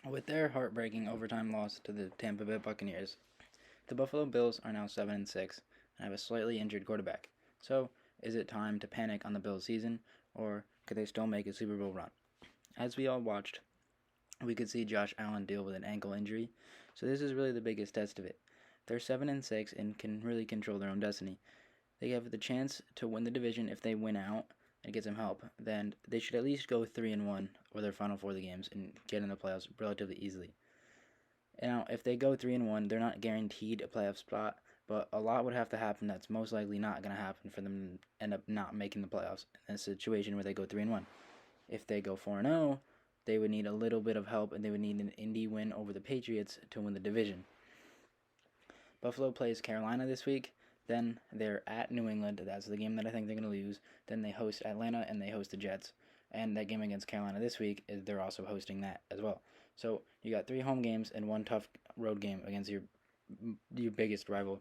With their heartbreaking overtime loss to the Tampa Bay Buccaneers, the Buffalo Bills are now 7-6 and have a slightly injured quarterback. So, is it time to panic on the Bills' season, or could they still make a Super Bowl run? As we all watched, we could see Josh Allen deal with an ankle injury, so this is really the biggest test of it. They're 7-6 and can really control their own destiny. They have the chance to win the division if they win out and get some help. Then they should at least go 3-1 or their final four of the games and get in the playoffs relatively easily. Now, if they go 3-1, they're not guaranteed a playoff spot, but a lot would have to happen that's most likely not going to happen for them to end up not making the playoffs in a situation where they go 3-1. If they go 4-0, they would need a little bit of help and they would need an Indy win over the Patriots to win the division. Buffalo plays Carolina this week. Then they're at New England. That's the game that I think they're going to lose. Then they host Atlanta and they host the Jets. And that game against Carolina this week, they're also hosting that as well. So you got 3 home games and 1 tough road game against your biggest rival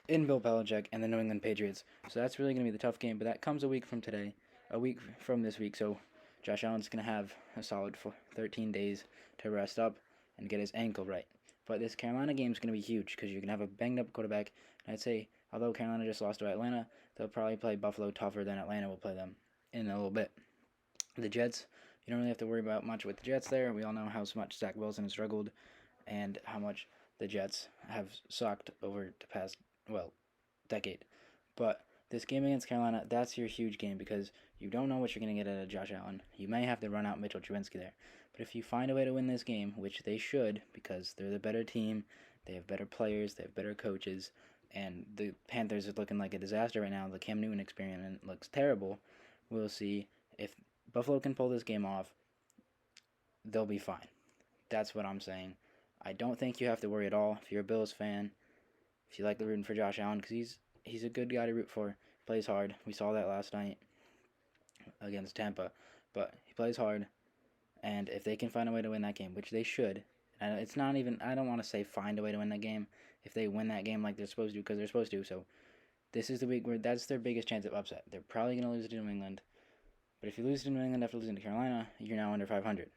in Bill Belichick and the New England Patriots. So that's really going to be the tough game. But that comes a week from today, a week from this week. So Josh Allen's going to have a solid 13 days to rest up and get his ankle right. But this Carolina game is going to be huge because you're going to have a banged-up quarterback. And I'd say, although Carolina just lost to Atlanta, they'll probably play Buffalo tougher than Atlanta will play them in a little bit. The Jets, you don't really have to worry about much with the Jets there. We all know how much Zach Wilson has struggled and how much the Jets have sucked over the past, decade. But this game against Carolina, that's your huge game because you don't know what you're going to get out of Josh Allen. You may have to run out Mitchell Trubisky there. But if you find a way to win this game, which they should because they're the better team, they have better players, they have better coaches, and the Panthers are looking like a disaster right now. The Cam Newton experiment looks terrible. We'll see if Buffalo can pull this game off. They'll be fine. That's what I'm saying. I don't think you have to worry at all if you're a Bills fan. If you like rooting for Josh Allen, because he's a good guy to root for. He plays hard. We saw that last night against Tampa. But he plays hard. And if they can find a way to win that game, which they should, and it's not even, I don't want to say find a way to win that game. If they win that game like they're supposed to, because they're supposed to. So this is the week where that's their biggest chance of upset. They're probably going to lose to New England. But if you lose to New England after losing to Carolina, you're now under 500. If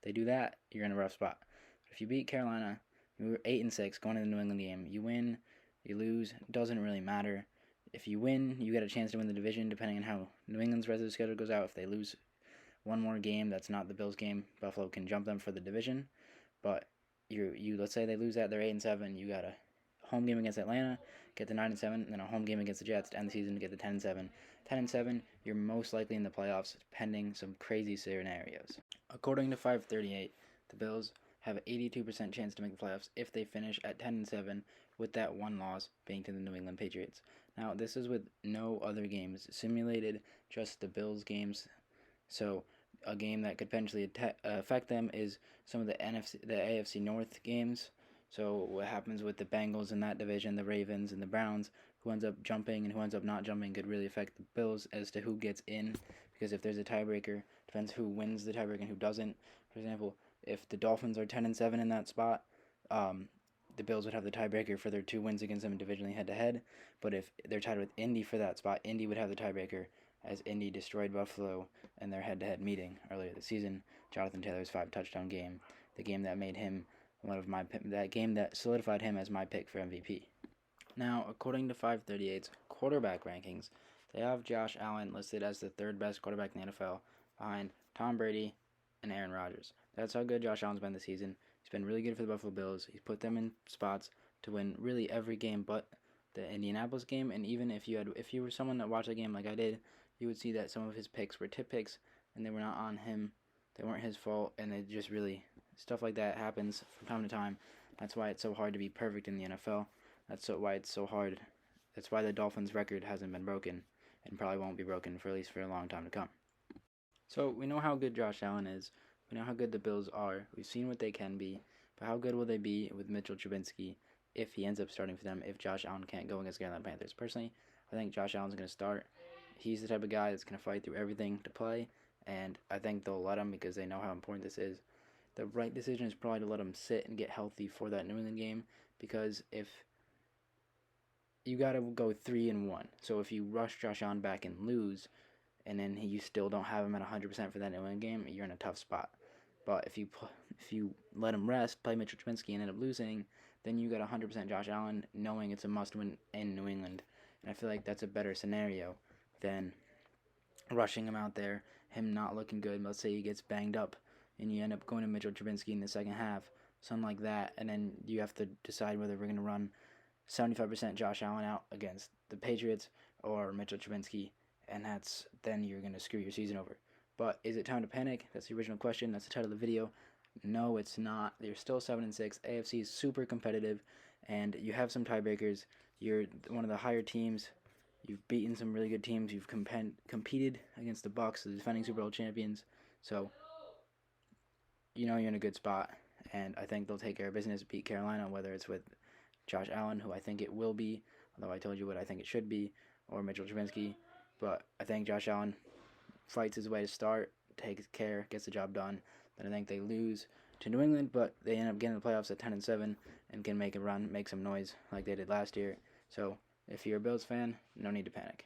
they do that, you're in a rough spot. But if you beat Carolina, you were 8-6 going into the New England game. You win, you lose, doesn't really matter. If you win, you get a chance to win the division depending on how New England's rest of the schedule goes out. If they lose one more game that's not the Bills game, Buffalo can jump them for the division. But you let's say they lose that, they're 8-7. You got a home game against Atlanta, get the 9-7, and then a home game against the Jets to end the season to get the 10-7. 10-7, you're most likely in the playoffs, pending some crazy scenarios. According to 538, the Bills have an 82% chance to make the playoffs if they finish at 10-7, with that one loss being to the New England Patriots. Now, this is with no other games simulated, just the Bills games. So, a game that could potentially affect them is some of the AFC North games. So, what happens with the Bengals in that division, the Ravens and the Browns, who ends up jumping and who ends up not jumping, could really affect the Bills as to who gets in. Because if there's a tiebreaker, depends who wins the tiebreaker and who doesn't. For example, if the Dolphins are 10-7 in that spot, the Bills would have the tiebreaker for their 2 wins against them individually head-to-head. But if they're tied with Indy for that spot, Indy would have the tiebreaker as Indy destroyed Buffalo in their head-to-head meeting earlier this season. Jonathan Taylor's 5-touchdown game, the game that made him that game that solidified him as my pick for MVP. Now, according to 538's quarterback rankings, they have Josh Allen listed as the 3rd best quarterback in the NFL, behind Tom Brady and Aaron Rodgers. That's how good Josh Allen's been this season. He's been really good for the Buffalo Bills. He's put them in spots to win really every game but the Indianapolis game. And even if you were someone that watched the game like I did, you would see that some of his picks were tip picks and they were not on him. They weren't his fault, and it just really, stuff like that happens from time to time. That's why it's so hard to be perfect in the NFL. Why it's so hard. That's why the Dolphins' record hasn't been broken and probably won't be broken for at least for a long time to come. So we know how good Josh Allen is. We know how good the Bills are. We've seen what they can be. But how good will they be with Mitchell Trubisky if he ends up starting for them, if Josh Allen can't go against Carolina Panthers? Personally, I think Josh Allen's going to start. He's the type of guy that's going to fight through everything to play, and I think they'll let him because they know how important this is. The right decision is probably to let him sit and get healthy for that New England game, because if you got to go 3-1. So if you rush Josh Allen back and lose, and then you still don't have him at 100% for that New England game, you're in a tough spot. But If you let him rest, play Mitchell Trubisky, and end up losing, then you got 100% Josh Allen, knowing it's a must-win in New England. And I feel like that's a better scenario than rushing him out there, him not looking good. Let's say he gets banged up, and you end up going to Mitchell Trubisky in the second half, something like that, and then you have to decide whether we're going to run 75% Josh Allen out against the Patriots or Mitchell Trubisky, and then you're going to screw your season over. But is it time to panic? That's the original question. That's the title of the video. No, it's not. You're still 7-6. AFC is super competitive, and you have some tiebreakers. You're one of the higher teams. You've beaten some really good teams. You've competed against the Bucs, the defending Super Bowl champions. So you know you're in a good spot, and I think they'll take care of business, beat Carolina, whether it's with Josh Allen, who I think it will be, although I told you what I think it should be, or Mitchell Trubisky. But I think Josh Allen fights his way to start, takes care, gets the job done. Then I think they lose to New England, but they end up getting the playoffs at 10-7 and can make a run, make some noise like they did last year. So if you're a Bills fan, no need to panic.